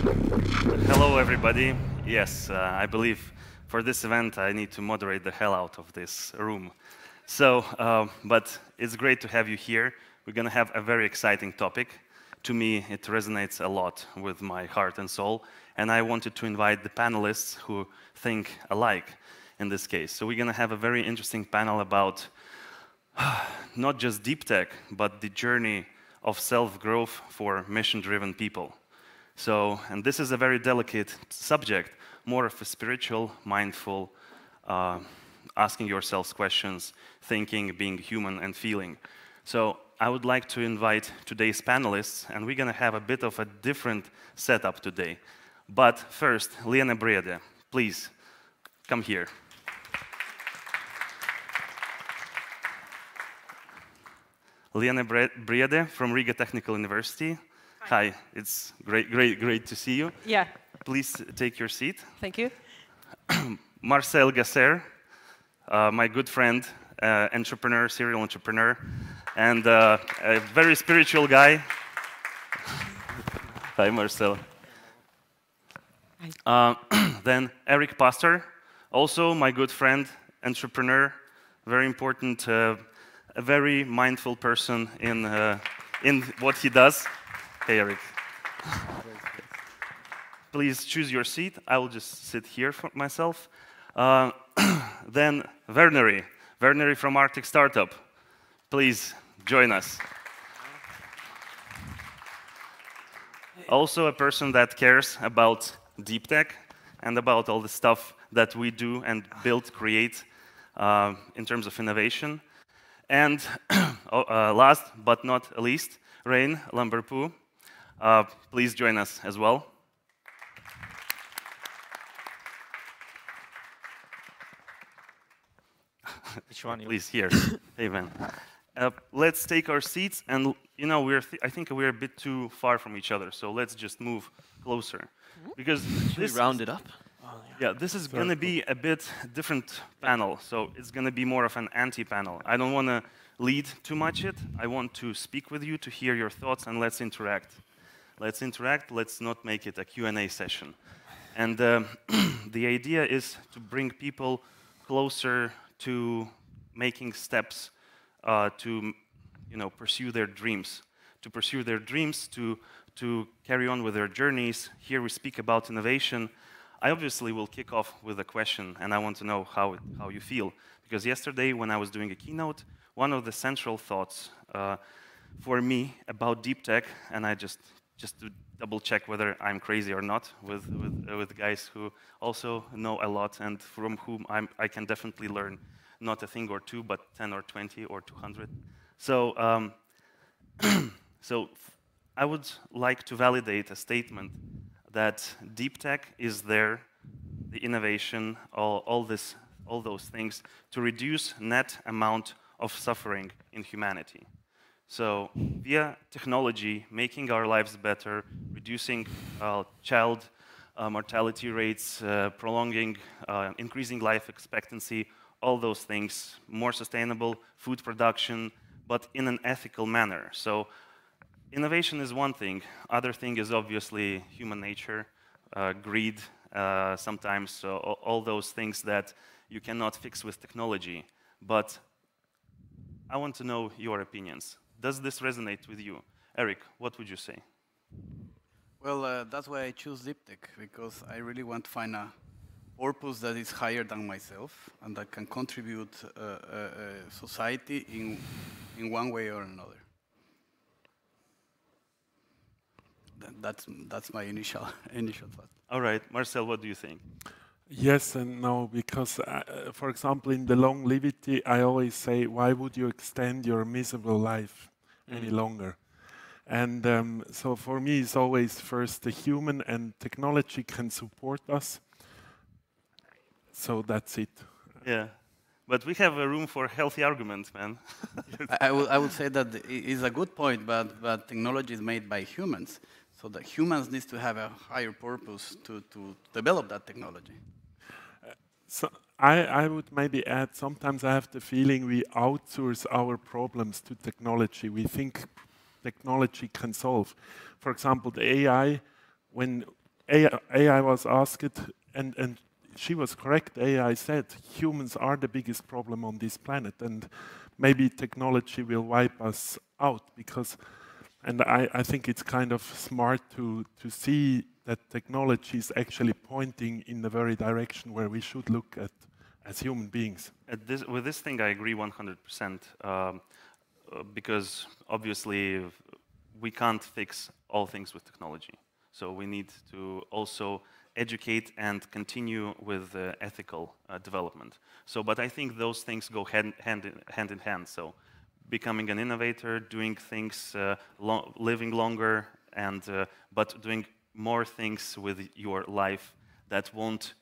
Hello, everybody. Yes, I believe for this event I need to moderate the hell out of this room. So, but it's great to have you here. We're going to have a very exciting topic. To me, it resonates a lot with my heart and soul, and I wanted to invite the panelists who think alike in this case. So we're going to have a very interesting panel about not just deep tech, but the journey of self-growth for mission-driven people. So, and this is a very delicate subject, more of a spiritual, mindful, asking yourselves questions, thinking, being human, and feeling. So I would like to invite today's panelists, and we're going to have a bit of a different setup today. But first, Liene Briede, please come here. Liene Briede from Riga Technical University. Hi, it's great to see you. Yeah. Please take your seat. Thank you. Marcel, my good friend, entrepreneur, serial entrepreneur, and a very spiritual guy. Hi, Marcel. Hi. Then Erick, also my good friend, entrepreneur, very important, a very mindful person in what he does. Hey, Erick. Please choose your seat. I will just sit here for myself. Then Verneri from ArcticStartup. Please join us. Also a person that cares about deep tech and about all the stuff that we do and build, create in terms of innovation. And last but not least, Rein, Lamberpuu. Please join us as well. Which one? Please, here. Hey, man. Let's take our seats, and you know, I think we're a bit too far from each other, so let's just move closer. Because this round it up. Yeah, this is going to be a bit different panel, so it's going to be more of an anti-panel. I don't want to lead too much it. I want to speak with you, to hear your thoughts, and let's interact. Let's interact. Let's not make it a Q&A session. And the idea is to bring people closer to making steps to, pursue their dreams, to carry on with their journeys. Here we speak about innovation. I obviously will kick off with a question, and I want to know how you feel. Because yesterday, when I was doing a keynote, one of the central thoughts for me about deep tech, and I just to double check whether I'm crazy or not, with guys who also know a lot and from whom I can definitely learn not a thing or two, but 10 or 20 or 200. So, so I would like to validate a statement that deep tech is there, the innovation, all those things, to reduce net amount of suffering in humanity. So via technology, making our lives better, reducing child mortality rates, prolonging, increasing life expectancy, all those things, more sustainable food production, but in an ethical manner. So innovation is one thing. Other thing is obviously human nature, greed, sometimes all those things that you cannot fix with technology. But I want to know your opinions. Does this resonate with you? Erick, what would you say? Well, that's why I choose deep tech, because I really want to find a purpose that is higher than myself and that can contribute society in one way or another. That's my initial thought. All right, Marcel, what do you think? Yes and no, because, for example, in the longevity, I always say, why would you extend your miserable life any longer? And so for me, it's always first the human, and technology can support us. So that's it. Yeah, but we have a room for healthy arguments, man. I would say that it's a good point, but technology is made by humans. So the humans need to have a higher purpose to develop that technology. So I would maybe add, sometimes I have the feeling we outsource our problems to technology. We think technology can solve. For example, the AI, when AI was asked, and she was correct. AI said humans are the biggest problem on this planet, and maybe technology will wipe us out because. And I think it's kind of smart to see that technology is actually pointing in the very direction where we should look at as human beings. With this thing, I agree 100%, because obviously we can't fix all things with technology. So we need to also educate and continue with ethical development. So, but I think those things go hand in hand. So, becoming an innovator, doing things, living longer, and but doing more things with your life that won't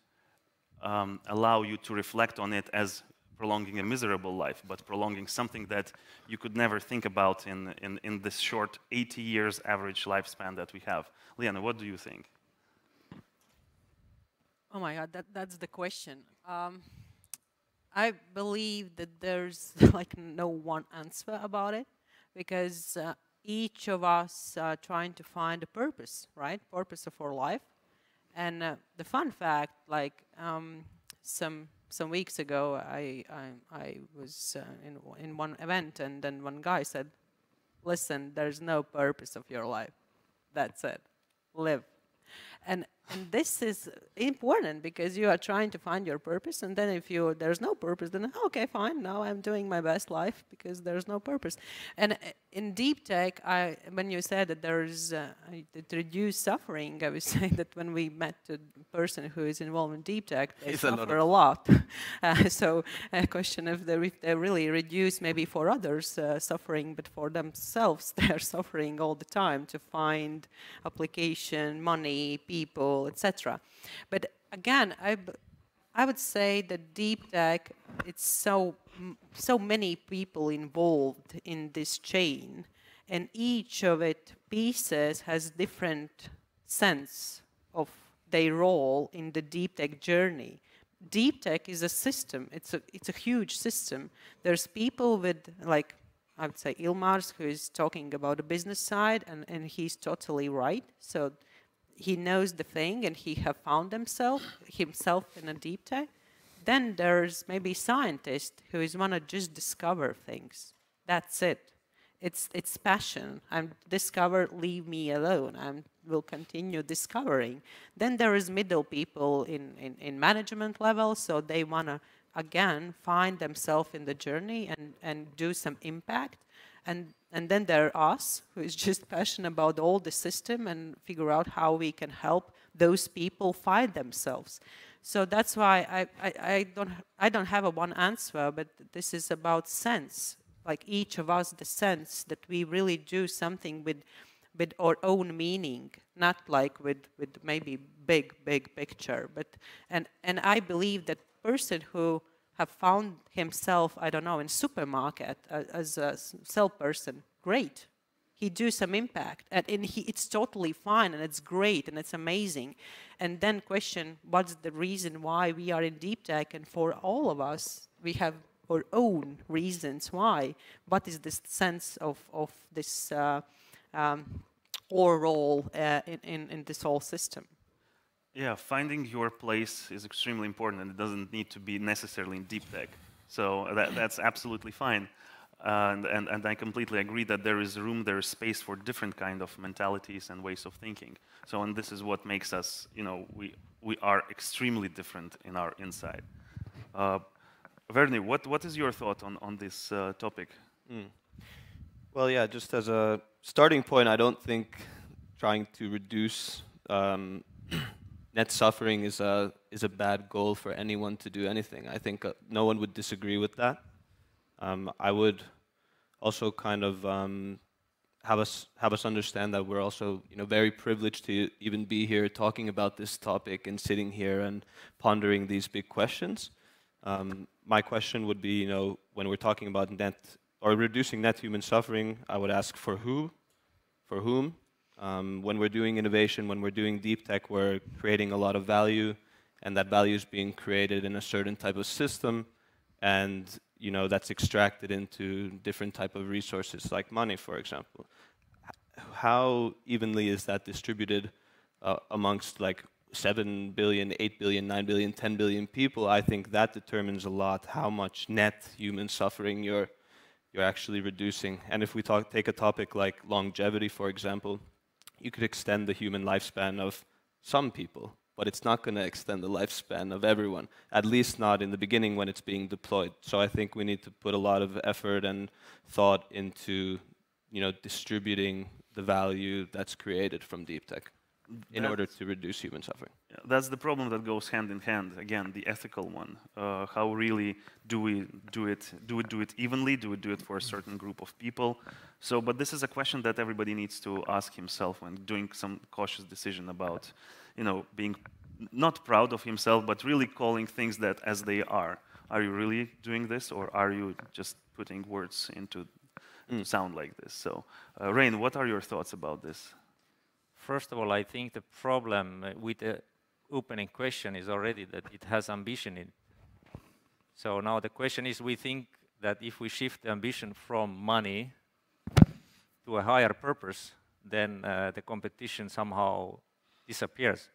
allow you to reflect on it as prolonging a miserable life, but prolonging something that you could never think about in this short 80 years average lifespan that we have. Liene, what do you think? Oh my God, that's the question. I believe that there's like no one answer about it, because each of us are trying to find a purpose, right? Purpose of our life. And the fun fact, like some weeks ago, I was in one event, and then one guy said, "Listen, there's no purpose of your life. That's it. Live." And this is important, because you are trying to find your purpose, and then if there's no purpose, then okay, fine, now I'm doing my best life because there's no purpose. And in deep tech, when you said that there's to reduce suffering, I was saying that when we met a person who is involved in deep tech, they suffer a lot. So a question if they really reduce maybe for others suffering, but for themselves they're suffering all the time to find application, money, people, etc. But again, I would say that deep tech, it's so many people involved in this chain, and each of it pieces has different sense of their role in the deep tech journey. Deep tech is a system. It's a huge system. There's people with, like, I would say Ilmars, who is talking about the business side, and he's totally right. So he knows the thing, and he have found himself in a deep tech. Then there's maybe scientist who is want to just discover things. That's it. It's passion. I'm discover. Leave me alone. I will continue discovering. Then there is middle people in management level, so they want to again find themselves in the journey and do some impact. And then there are us, who is just passionate about all the system and figure out how we can help those people find themselves. So that's why I don't have a one answer, but this is about sense. Like each of us, the sense that we really do something with our own meaning, not like with maybe big picture. But and I believe that person who have found himself, I don't know, in supermarket as a salesperson, great. He do some impact, and it's totally fine, and it's great, and it's amazing. And then question, what's the reason why we are in deep tech? And for all of us, we have our own reasons why. What is the sense of this our role in this whole system? Yeah, finding your place is extremely important, and it doesn't need to be necessarily in deep tech. So that's absolutely fine. And I completely agree that there is room, there is space for different kind of mentalities and ways of thinking. So, and this is what makes us, you know, we are extremely different in our inside. Verneri, what is your thought on this topic? Well, yeah, just as a starting point, I don't think trying to reduce net suffering is a bad goal for anyone to do anything. I think no one would disagree with that. I would also kind of have us understand that we're also, you know, very privileged to even be here talking about this topic and sitting here and pondering these big questions. My question would be, you know, when we're talking about net or reducing net human suffering, I would ask for who, for whom. When we're doing innovation, when we're doing deep tech, we're creating a lot of value, and that value is being created in a certain type of system, and you know that's extracted into different type of resources like money, for example. How evenly is that distributed amongst like 7 billion, 8 billion, 9 billion, 10 billion people, I think that determines a lot how much net human suffering you're actually reducing. And if we take a topic like longevity, for example, you could extend the human lifespan of some people, but it's not going to extend the lifespan of everyone, at least not in the beginning when it's being deployed. So I think we need to put a lot of effort and thought into, distributing the value that's created from deep tech in order to reduce human suffering. Yeah, that's the problem that goes hand in hand. Again, the ethical one. How really do we do it? Do we do it evenly? Do we do it for a certain group of people? So, but this is a question that everybody needs to ask himself when doing some cautious decision about, being not proud of himself, but really calling things that as they are. Are you really doing this, or are you just putting words into sound like this? So, Rein, what are your thoughts about this? First of all, I think the problem with the opening question is already that it has ambition in it. So now the question is, we think that if we shift the ambition from money to a higher purpose, then the competition somehow disappears.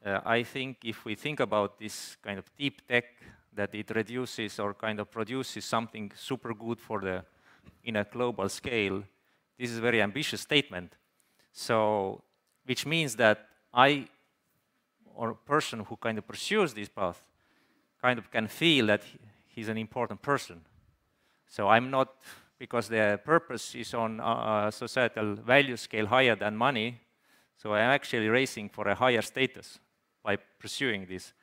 I think if we think about this kind of deep tech, that it reduces or kind of produces something super good for the, in a global scale, this is a very ambitious statement. So, which means that or a person who kind of pursues this path, kind of can feel that he's an important person. So I'm not, because the purpose is on a societal value scale higher than money, so I'm actually racing for a higher status by pursuing this.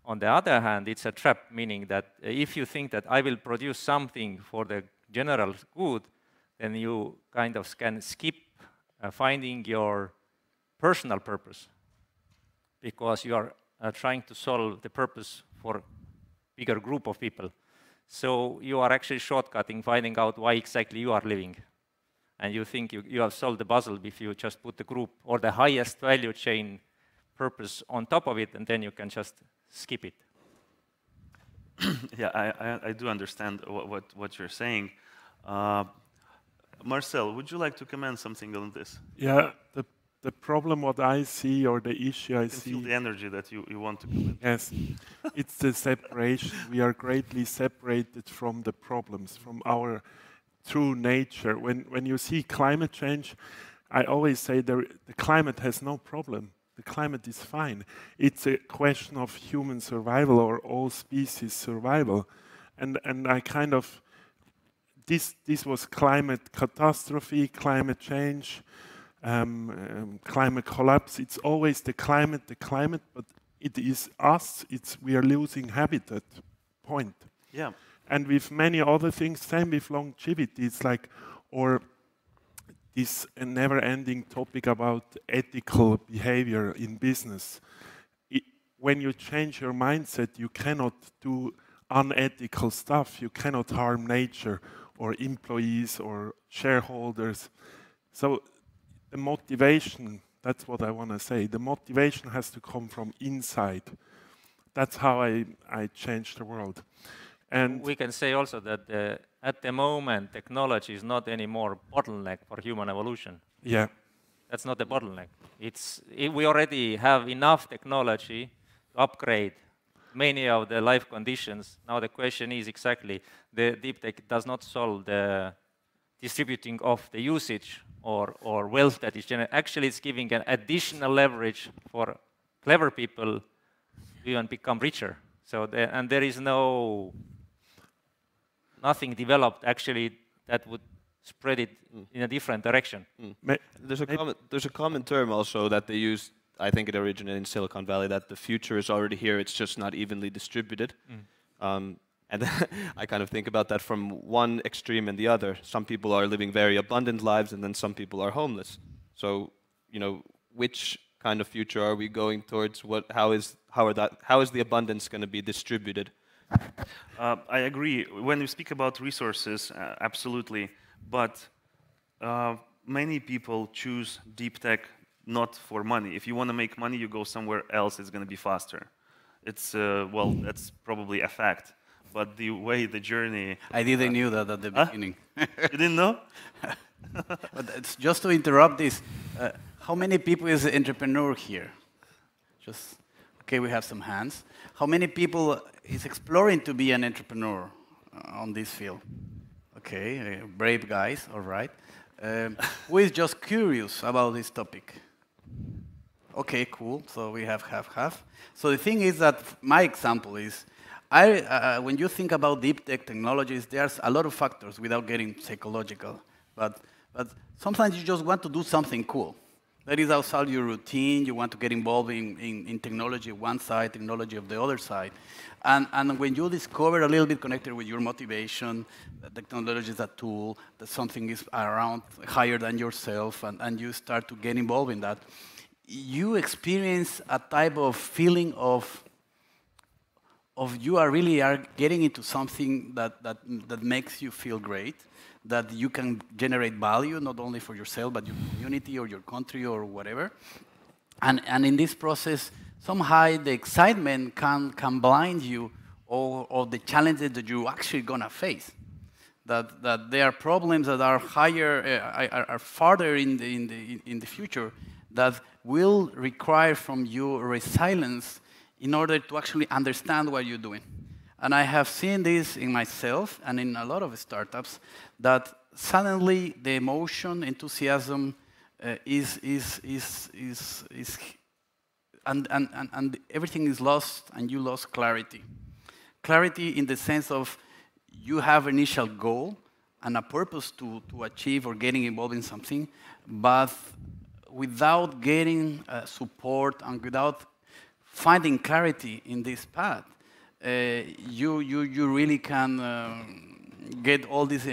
On the other hand, it's a trap, meaning that if you think that I will produce something for the general good, then you kind of can skip finding your personal purpose, because you are trying to solve the purpose for a bigger group of people. So you are actually shortcutting, finding out why exactly you are living. And you think you have solved the puzzle if you just put the group or the highest value chain purpose on top of it, and then you can just skip it. Yeah, I do understand what you're saying. Marcel, would you like to comment something on this? Yeah, the problem what I see, or the issue I see... feel the energy that you want to comment. Yes, it's the separation. We are greatly separated from the problems, from our true nature. When you see climate change, I always say the climate has no problem. The climate is fine. It's a question of human survival or all species survival. And I kind of... This was climate catastrophe, climate change, climate collapse. It's always the climate, but it is us. We are losing habitat, point. Yeah. And with many other things, same with longevity. It's like, or this never-ending topic about ethical behavior in business. When you change your mindset, you cannot do unethical stuff. You cannot harm nature, or employees, or shareholders. So the motivation, that's what I want to say. The motivation has to come from inside. That's how I change the world. And we can say also that at the moment, technology is not anymore bottleneck for human evolution. Yeah. That's not the bottleneck. We already have enough technology to upgrade many of the life conditions. Now the question is exactly, the deep tech does not solve the distributing of the usage or wealth that is generated. Actually, it's giving an additional leverage for clever people to even become richer. So, and there is nothing developed actually that would spread it in a different direction. There's a common term also that they use. I think it originated in Silicon Valley, that the future is already here, it's just not evenly distributed. And I kind of think about that from one extreme and the other. Some people are living very abundant lives, and then some people are homeless. So, which kind of future are we going towards? How is the abundance going to be distributed? I agree. When we speak about resources, absolutely. But many people choose deep tech not for money. If you want to make money, you go somewhere else, it's going to be faster. It's, well, that's probably a fact. But the way the journey... I didn't knew that at the beginning. You didn't know? But it's just to interrupt this, How many people is an entrepreneur here? Just, okay, we have some hands. How many people is exploring to be an entrepreneur on this field? Okay, brave guys, all right. Who is just curious about this topic? Okay, cool, so we have half. So the thing is that my example is, when you think about deep tech technologies, there's a lot of factors without getting psychological. But sometimes you just want to do something cool. That is outside your routine. You want to get involved in technology one side, technology of the other side. And when you discover a little bit connected with your motivation, that technology is a tool, that something is around higher than yourself, and you start to get involved in that, you experience a type of feeling of you really are getting into something that makes you feel great, that you can generate value, not only for yourself, but your community or your country or whatever. And in this process, somehow the excitement can blind you of the challenges that you're actually gonna face. That there are problems that are higher, are farther in the future, that will require from you resilience in order to actually understand what you're doing. And I have seen this in myself and in a lot of startups, that suddenly the emotion, enthusiasm and everything is lost, and you lost clarity. Clarity in the sense of you have an initial goal and a purpose to achieve or getting involved in something, but without getting support and without finding clarity in this path, you really can get all these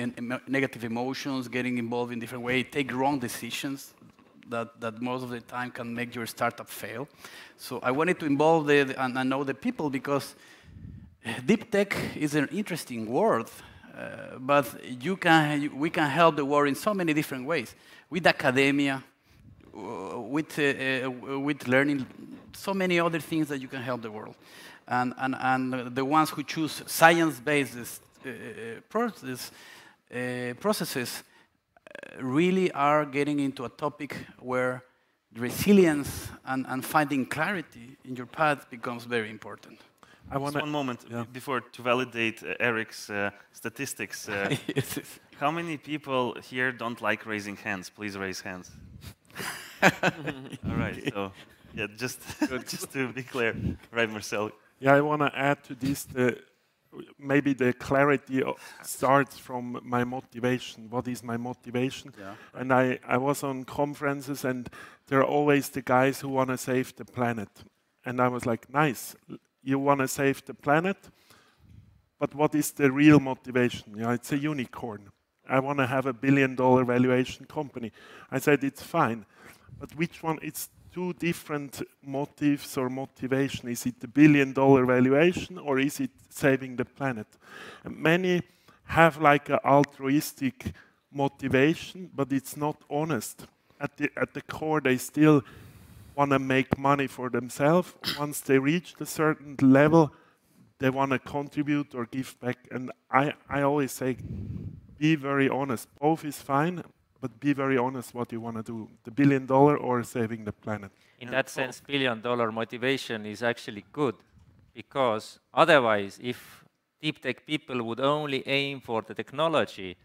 negative emotions, getting involved in different ways, take wrong decisions that most of the time can make your startup fail. So I wanted to involve and know the people, because deep tech is an interesting word, but we can help the world in so many different ways, with academia, with learning, so many other things that you can help the world. And the ones who choose science-based processes really are getting into a topic where resilience and finding clarity in your path becomes very important. I want one moment before to validate Erick's statistics. Yes. How many people here don't like raising hands? Please raise hands. All right. So, yeah, just to be clear, right, Marcel? Yeah, I want to add to this. Maybe the clarity starts from my motivation. What is my motivation? Yeah. And I was on conferences, and there are always the guys who want to save the planet. And I was like, nice, you want to save the planet, but what is the real motivation? Yeah, it's a unicorn. I want to have a $1 billion valuation company. I said, it's fine, but which one? It's two different motives or motivation. Is it the $1 billion valuation, or is it saving the planet? And many have like an altruistic motivation, but it's not honest. At the core, they still want to make money for themselves. Once they reach a certain level, they want to contribute or give back. And I always say, be very honest. Both is fine, but be very honest what you want to do, the $1 billion or saving the planet. In that sense, $1 billion motivation is actually good, because otherwise, if deep tech people would only aim for the technology,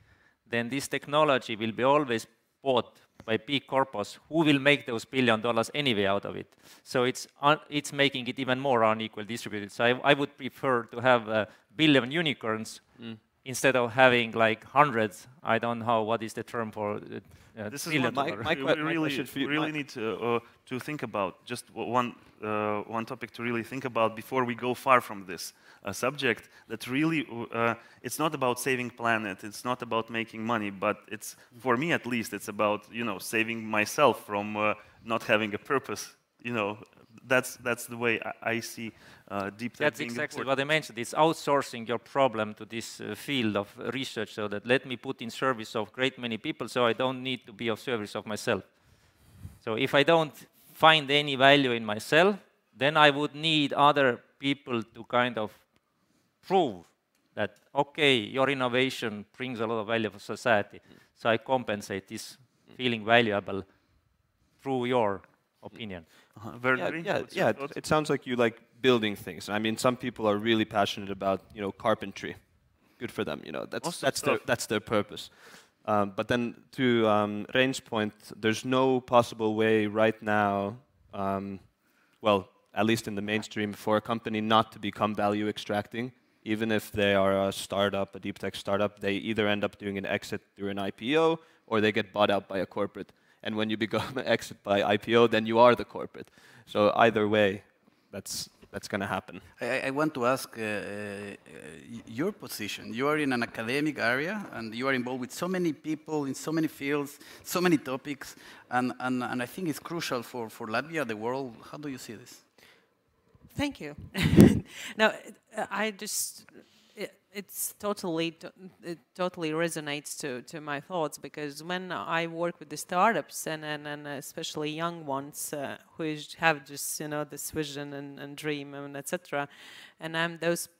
then this technology will be always bought by big corpos who will make those $1 billion anyway out of it. So it's making it even more unequal distributed. So I would prefer to have a billion unicorns instead of having like hundreds. I don't know what is the term for this is what we really need to think about. Just one topic to really think about before we go far from this subject. That really, it's not about saving planet. It's not about making money. But it's, for me at least, it's about saving myself from not having a purpose. That's the way I see deep tech. That's exactly what I mentioned. It's outsourcing your problem to this field of research, so that let me put in service of great many people, so I don't need to be of service of myself. So if I don't find any value in myself, then I would need other people to kind of prove that, okay, your innovation brings a lot of value for society, so I compensate this feeling valuable through your opinion. Verneri, what's your thoughts? It sounds like you like building things. I mean, some people are really passionate about, you know, carpentry. Good for them, you know. That's their purpose. But then to Rein's point, there's no possible way right now, well, at least in the mainstream, for a company not to become value extracting. Even if they are a startup, a deep tech startup, they either end up doing an exit through an IPO or they get bought out by a corporate. And when you become an exit by IPO, then you are the corporate. So either way, that's going to happen. I want to ask your position. You are in an academic area, and you are involved with so many people in so many fields, so many topics, and I think it's crucial for Latvia, the world. How do you see this? Thank you. No, I just, it totally resonates to my thoughts, because when I work with the startups and especially young ones who have just, you know, this vision and dream and etc. And I'm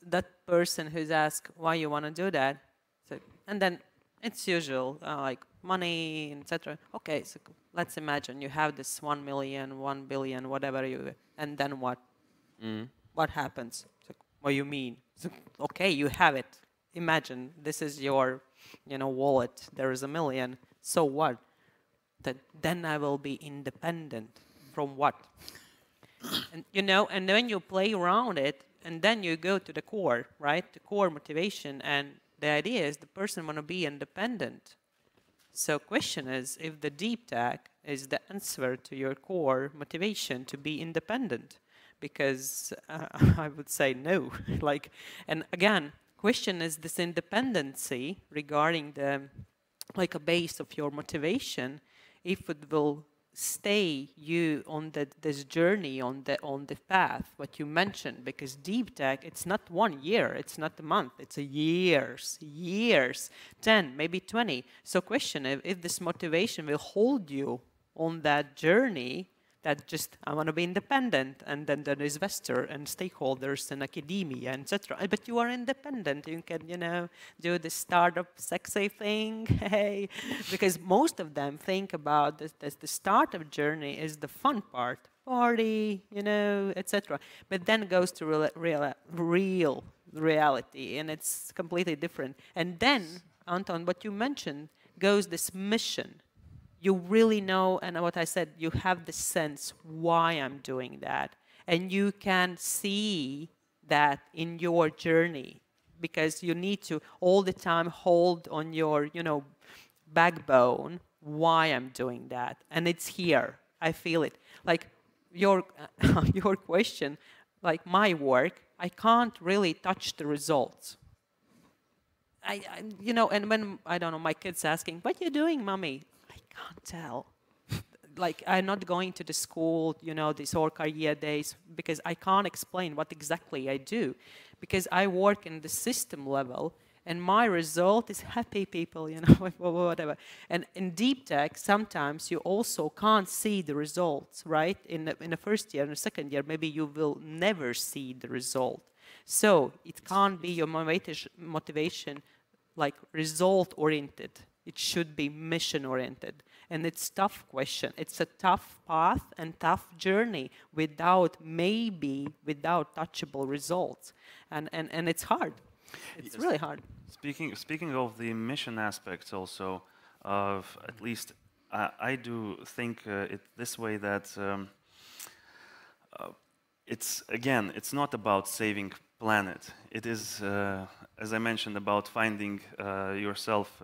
that person who's asked why you want to do that, so, and then it's usual like money, etc. Okay, so let's imagine you have this 1 million, 1 billion, whatever and then what? What happens? So, what do you mean? So, okay, you have it. Imagine this is your, you know, wallet. There is 1 million. So what? Then I will be independent from what? And you know, and then you play around it, and then you go to the core, right? The core motivation, and the idea is the person want to be independent. So question is, if the deep tech is the answer to your core motivation to be independent. Because I would say no. Like, and again, question is this independency regarding the, like, a base of your motivation, if it will stay you on this journey, on the path, what you mentioned, because deep tech, it's not 1 year, it's not a month, it's years, 10, maybe 20. So question, if this motivation will hold you on that journey, that just, I want to be independent, and then there is investor and stakeholders and academia, etc. But you are independent. You can, you know, do the startup sexy thing, hey, because most of them think about this the startup journey is the fun part, party, you know, etc. But then goes to real reality, and it's completely different. And then, Anton, what you mentioned goes this mission. You really know, and what I said, you have the sense why I'm doing that. And you can see that in your journey, because you need to all the time hold on your, you know, backbone why I'm doing that. And it's here. I feel it. Like your question, like my work, I can't really touch the results. You know, and when, I don't know, my kid's asking, what are you doing, mommy? Can't tell. Like, I'm not going to the school, you know, these or career days, because I can't explain what exactly I do, because I work in the system level, and my result is happy people, you know, whatever. And in deep tech, sometimes you also can't see the results, right? In the first year and the second year, maybe you will never see the result. So it can't be your motivation like result-oriented. It should be mission-oriented. And it's a tough question. It's a tough path and tough journey without touchable results. And it's hard. It's really hard. Speaking of the mission aspects also, at least I do think it this way, that it's not about saving planet. It is, as I mentioned, about finding yourself,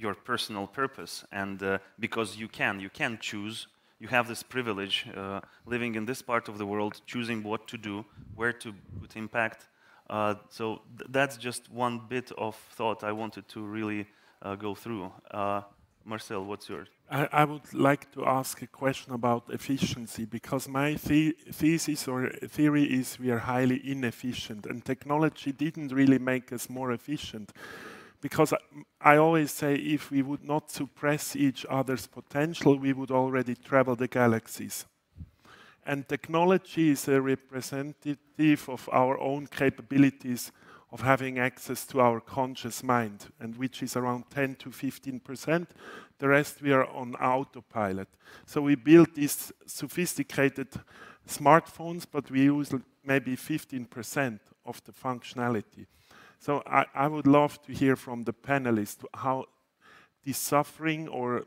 your personal purpose, and because you can choose, you have this privilege, living in this part of the world, choosing what to do, where to put impact. So that's just one bit of thought I wanted to really go through. Marcel, what's yours? I would like to ask a question about efficiency, because my thesis or theory is we are highly inefficient, and technology didn't really make us more efficient. Because I always say, if we would not suppress each other's potential, we would already travel the galaxies. And technology is a representative of our own capabilities of having access to our conscious mind, and which is around 10 to 15%. The rest we are on autopilot. So we built these sophisticated smartphones, but we use maybe 15% of the functionality. So I would love to hear from the panelists how this suffering, or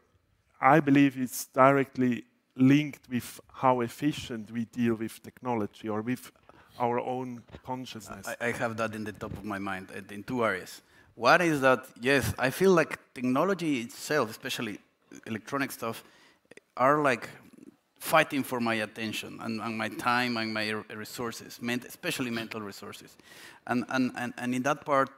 I believe it's directly linked with how efficient we deal with technology or with our own consciousness. I have that in the top of my mind in two areas. One is that, yes, I feel like technology itself, especially electronic stuff, are like fighting for my attention and my time and my resources, especially mental resources. And in that part,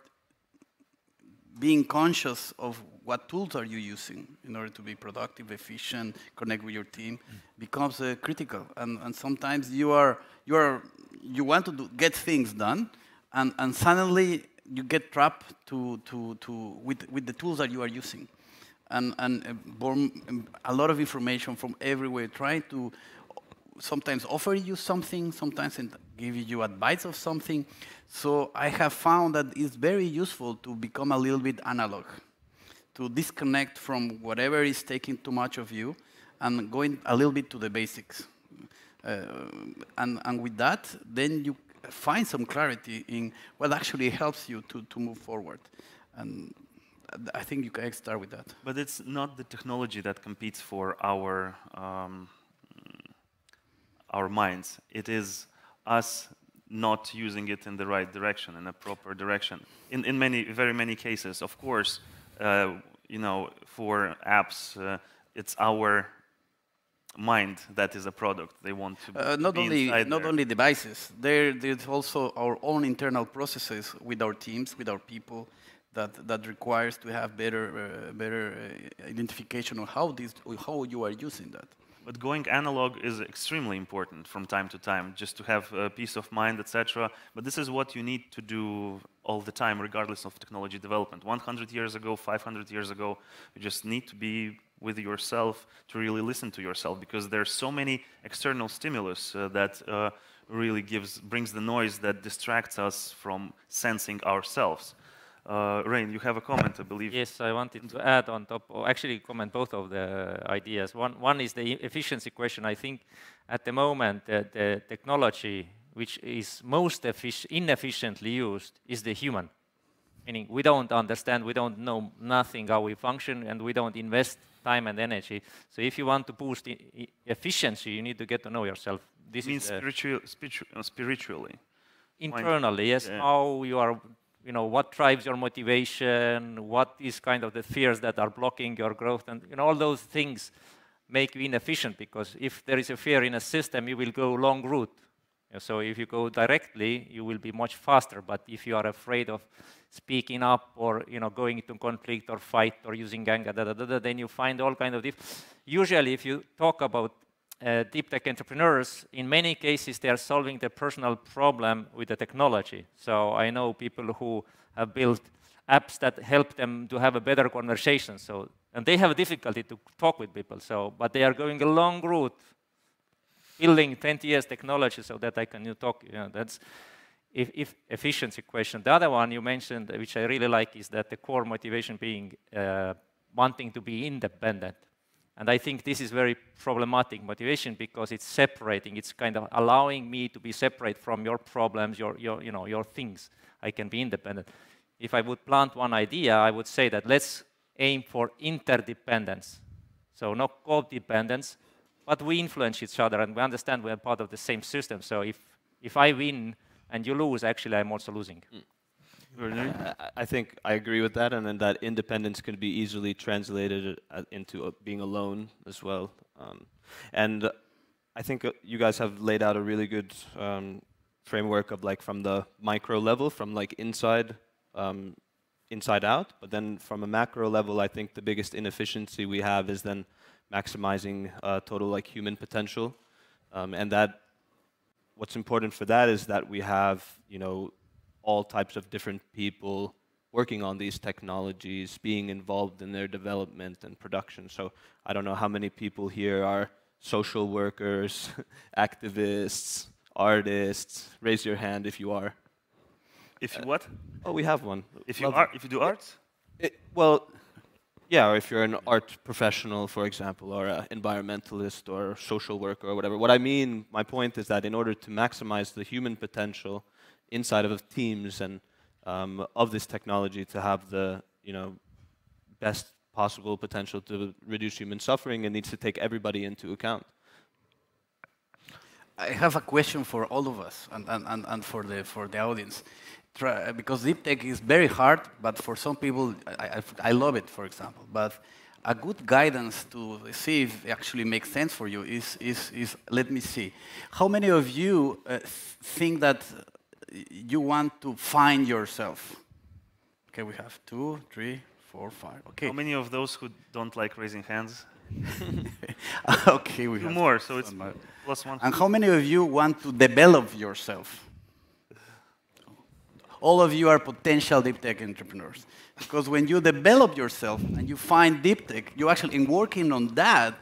being conscious of what tools are you using in order to be productive, efficient, connect with your team, becomes critical. And sometimes you want to get things done, and suddenly you get trapped with the tools that you are using, and a lot of information from everywhere, trying to sometimes offer you something, sometimes give you advice of something. So I have found that it's very useful to become a little bit analog, to disconnect from whatever is taking too much of you and going a little bit to the basics. And with that, then you find some clarity in what actually helps you to move forward. And I think you can start with that. But it's not the technology that competes for our minds. It is us not using it in the right direction, in a proper direction. In very many cases, of course, you know, for apps, it's our mind that is a product. They want to not be only devices. There's also our own internal processes with our teams, with our people, that requires to have better identification of how you are using that. But going analog is extremely important from time to time, just to have peace of mind, etc. But this is what you need to do all the time, regardless of technology development. 100 years ago, 500 years ago, you just need to be with yourself to really listen to yourself, because there's so many external stimulus that really brings the noise that distracts us from sensing ourselves. Rein, you have a comment, I believe. Yes, I wanted to add on top, or actually comment both of the ideas. One is the efficiency question. I think at the moment the technology which is most inefficiently used is the human. Meaning we don't understand, we don't know nothing how we function, and we don't invest time and energy. So if you want to boost efficiency, you need to get to know yourself. This means spiritually. Internally, yes. Yeah. How you are, you know, what drives your motivation, what is kind of the fears that are blocking your growth, and you know, all those things make you inefficient, because if there is a fear in a system, you will go long route. So if you go directly, you will be much faster. But if you are afraid of speaking up, or you know, going into conflict or fight or using anger, then you find all kind of usually, if you talk about deep tech entrepreneurs, in many cases they are solving the personal problem with the technology. So I know people who have built apps that help them to have a better conversation. So, and they have difficulty to talk with people. So, but they are going a long route, building 20 years technology so that I can talk. You know, that's if efficiency question. The other one you mentioned, which I really like, is that the core motivation being wanting to be independent. And I think this is very problematic motivation, because it's separating. It's kind of allowing me to be separate from your problems, your things. I can be independent. If I would plant one idea, I would say that let's aim for interdependence. So not codependence, but we influence each other, and we understand we are part of the same system. So if I win and you lose, actually I'm also losing. I think I agree with that, and then that independence can be easily translated into being alone as well. And I think you guys have laid out a really good framework of like from the micro level, from like inside out, but then from a macro level, I think the biggest inefficiency we have is then maximizing total like human potential, and that what's important for that is that we have, you know, all types of different people working on these technologies, being involved in their development and production. So I don't know how many people here are social workers, activists, artists. Raise your hand if you are. If you what? Oh, we have one. If you Lovely. if you do arts? Well, yeah, or if you're an art professional, for example, or an environmentalist or social worker or whatever. What I mean, my point is that in order to maximize the human potential inside of teams and of this technology to have the best possible potential to reduce human suffering, it needs to take everybody into account. I have a question for all of us and for the audience. Because deep tech is very hard, but for some people, I love it, for example. But a good guidance to see if it actually makes sense for you is let me see. How many of you think that you want to find yourself? Okay, we have 2, 3, 4, 5. Okay. How many of those who don't like raising hands? Okay, we 2 have more, so it's +1. And how many of you want to develop yourself? All of you are potential deep tech entrepreneurs. Because when you develop yourself and you find deep tech, you actually, in working on that,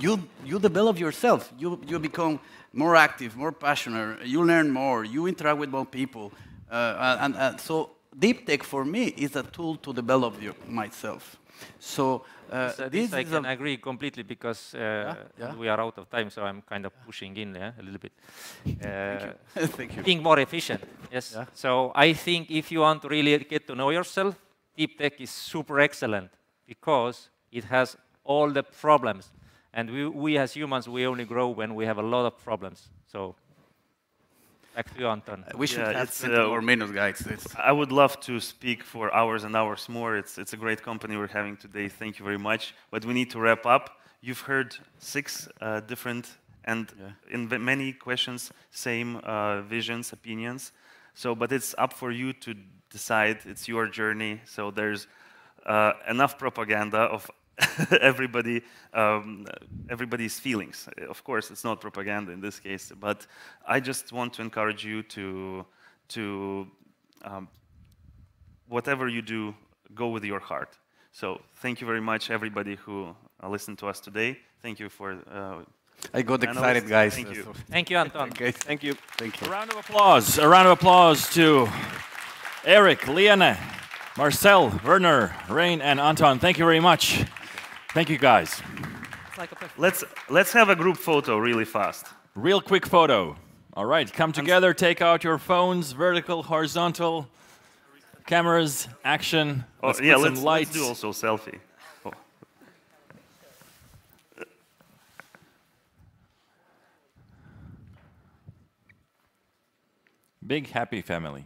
you develop yourself. You become more active, more passionate, you learn more, you interact with more people. So deep tech for me is a tool to develop myself. So this I can agree completely because we are out of time, so I'm kind of pushing in a little bit. Thank you. Being more efficient, yes. Yeah. So I think if you want to really get to know yourself, deep tech is super excellent because it has all the problems. And we as humans, we only grow when we have a lot of problems. So back to you, Anton. We should have 20 more minutes, guys. I would love to speak for hours and hours more. It's a great company we're having today. Thank you very much. But we need to wrap up. You've heard 6 different and in many questions, same visions, opinions. So, but it's up for you to decide. It's your journey. So there's enough propaganda of everybody's feelings. Of course, it's not propaganda in this case, but I just want to encourage you to whatever you do, go with your heart. So thank you very much, everybody who listened to us today. Thank you for. I got excited, guys. Thank you. Thank you, Anton. Okay, thank you. Thank you. A round of applause. A round of applause to Erick, Liene, Marcel, Verneri, Rein, and Anton. Thank you very much. Thank you, guys. Let's have a group photo really fast. Real quick photo. All right, come together, take out your phones, vertical, horizontal, cameras, action. Let's put some lights. Let's do also selfie. Oh. Big happy family.